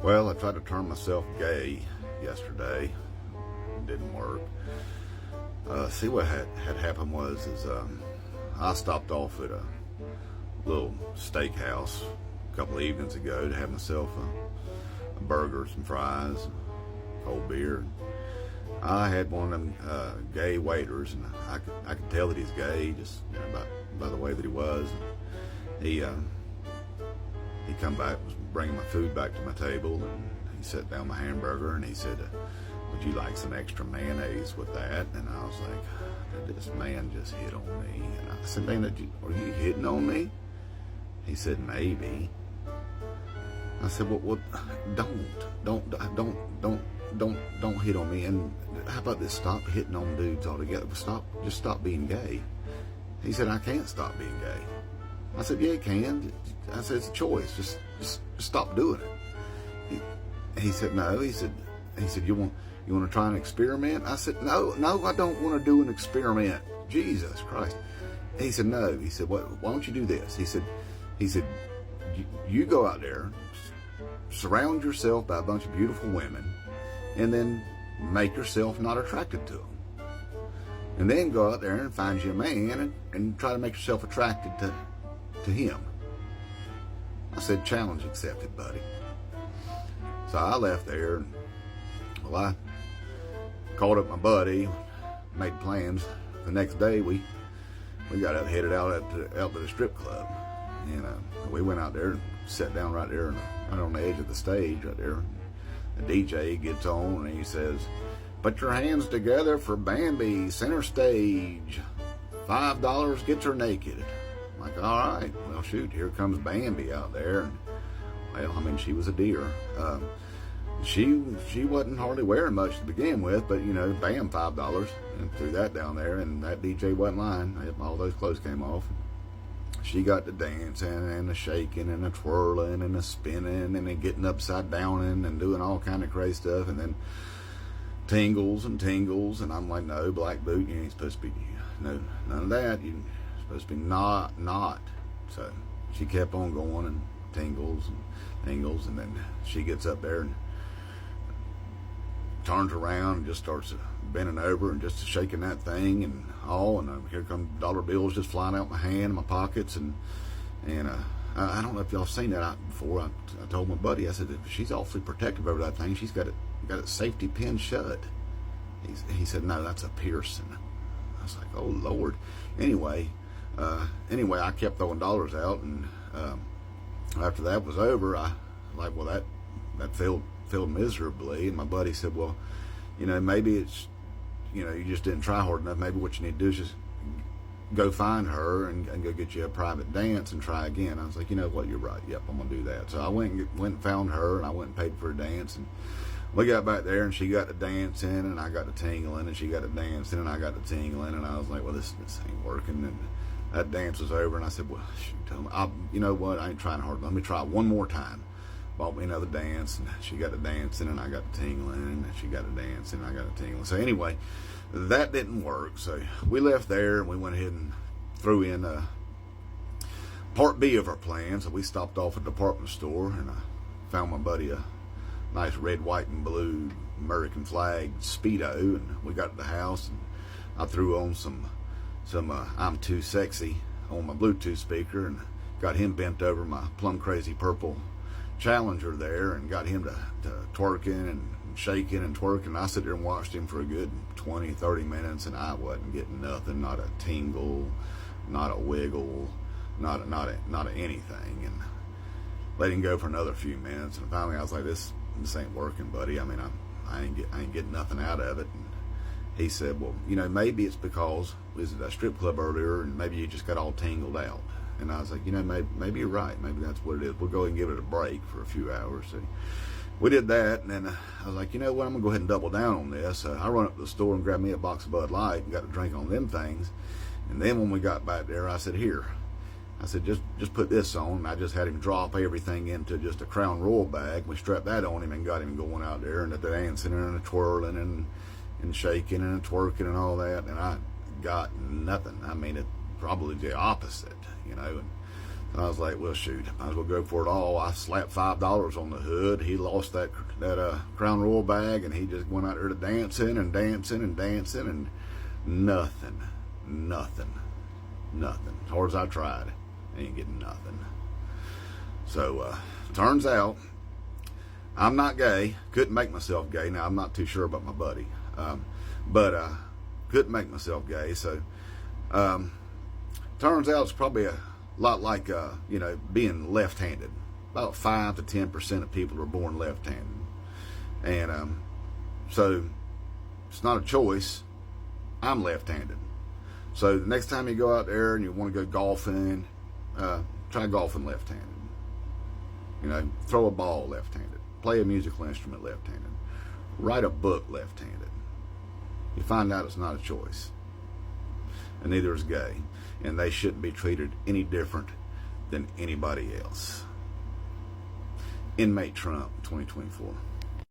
Well, I tried to turn myself gay yesterday. It didn't work. See what had happened was I stopped off at a little steakhouse a couple of evenings ago to have myself a burger, some fries, cold beer. I had one of them gay waiters, and I could tell that he's gay just by the way that he was. He come back, was bringing my food back to my table, and he set down my hamburger, and he said, would you like some extra mayonnaise with that? And I was like, this man just hit on me. And I said, man, are you hitting on me? He said, maybe. I said, well, don't hit on me. And how about this? Stop hitting on dudes altogether. Just stop being gay. He said, I can't stop being gay. I said, yeah, you can. I said, it's a choice. Just stop doing it. He said, no. He said, you want to try an experiment? I said, no, I don't want to do an experiment. Jesus Christ. He said, no. He said, why don't you do this? He said, you go out there, surround yourself by a bunch of beautiful women, and then make yourself not attracted to them. And then go out there and find you a man and try to make yourself attracted to him. I said, challenge accepted, buddy. So I left there, and I called up my buddy, made plans. The next day we got headed out to the strip club. And we went out there and sat down right there right on the edge of the stage right there. The DJ gets on and he says, put your hands together for Bambi, center stage. $5 gets her naked. I'm like, all right, well, shoot, here comes Bambi out there. And, well, I mean, she was a deer. She wasn't hardly wearing much to begin with, but, bam, $5, and threw that down there, and that DJ wasn't lying. All those clothes came off. She got to dancing and the shaking and the twirling and the spinning and the getting upside down and doing all kind of crazy stuff, and then tingles, and I'm like, no, black boot, you ain't supposed to be, no, none of that. You're supposed to be not. So she kept on going, and tingles, and then she gets up there and turns around and just starts bending over and just shaking that thing and all, and here come dollar bills just flying out my hand, my pockets, and I don't know if y'all seen that before. I told my buddy, I said, she's awfully protective over that thing. She's got it safety pinned shut. He said, no, that's a piercing. I was like, oh Lord. Anyway, I kept throwing dollars out, and after that was over, I like, well, that failed miserably. And my buddy said, well, maybe it's, you just didn't try hard enough. Maybe what you need to do is just go find her and go get you a private dance and try again. I was like, you know what, you're right. Yep, I'm gonna do that. So I went and found her, and I went and paid for a dance, and we got back there, and she got to dancing, and I got to tingling, and she got to dancing, and I got to tingling, and I was like, well, this ain't working. And that dance was over, and I said, well, shoot, you know what, I ain't trying hard. Let me try one more time. Bought me another dance, and she got to dancing, and I got to tingling, and she got to dancing, and I got to tingling. So anyway, that didn't work. So we left there, and we went ahead and threw in part B of our plan. So we stopped off at the department store, and I found my buddy a nice red, white, and blue American flag Speedo, and we got to the house, and I threw on some I'm Too Sexy on my Bluetooth speaker, and got him bent over my plum crazy purple Challenger there, and got him to twerking and shaking and twerking. I sat there and watched him for a good 20-30 minutes, and I wasn't getting nothing, not a tingle, not a wiggle, not a anything, and let him go for another few minutes. And finally I was like, this ain't working, buddy. I mean, I ain't getting nothing out of it. And he said, well, maybe it's because we was at a strip club earlier, and maybe you just got all tingled out. And I was like, maybe you're right. Maybe that's what it is. We'll go ahead and give it a break for a few hours. So we did that, and then I was like, you know what? I'm going to go ahead and double down on this. I run up to the store and grabbed me a box of Bud Light and got a drink on them things. And then when we got back there, I said, here. I said, just put this on. And I just had him drop everything into just a Crown Royal bag. We strapped that on him and got him going out there, and the dancing and the twirling and shaking and twerking and all that. And I got nothing. I mean, it probably the opposite, And I was like, well, shoot, I might as well go for it all. I slapped $5 on the hood. He lost that Crown Royal bag, and he just went out there to dancing and dancing and dancing, and nothing. As hard as I tried, I ain't getting nothing. So, turns out, I'm not gay. Couldn't make myself gay. Now, I'm not too sure about my buddy. But couldn't make myself gay. So, turns out it's probably a lot like, being left-handed. About 5 to 10% of people are born left-handed. And so, it's not a choice. I'm left-handed. So, the next time you go out there and you want to go golfing, try golfing left-handed. Throw a ball left-handed. Play a musical instrument left-handed. Write a book left-handed. You find out it's not a choice. And neither is gay. And they shouldn't be treated any different than anybody else. Inmate Trump, 2024.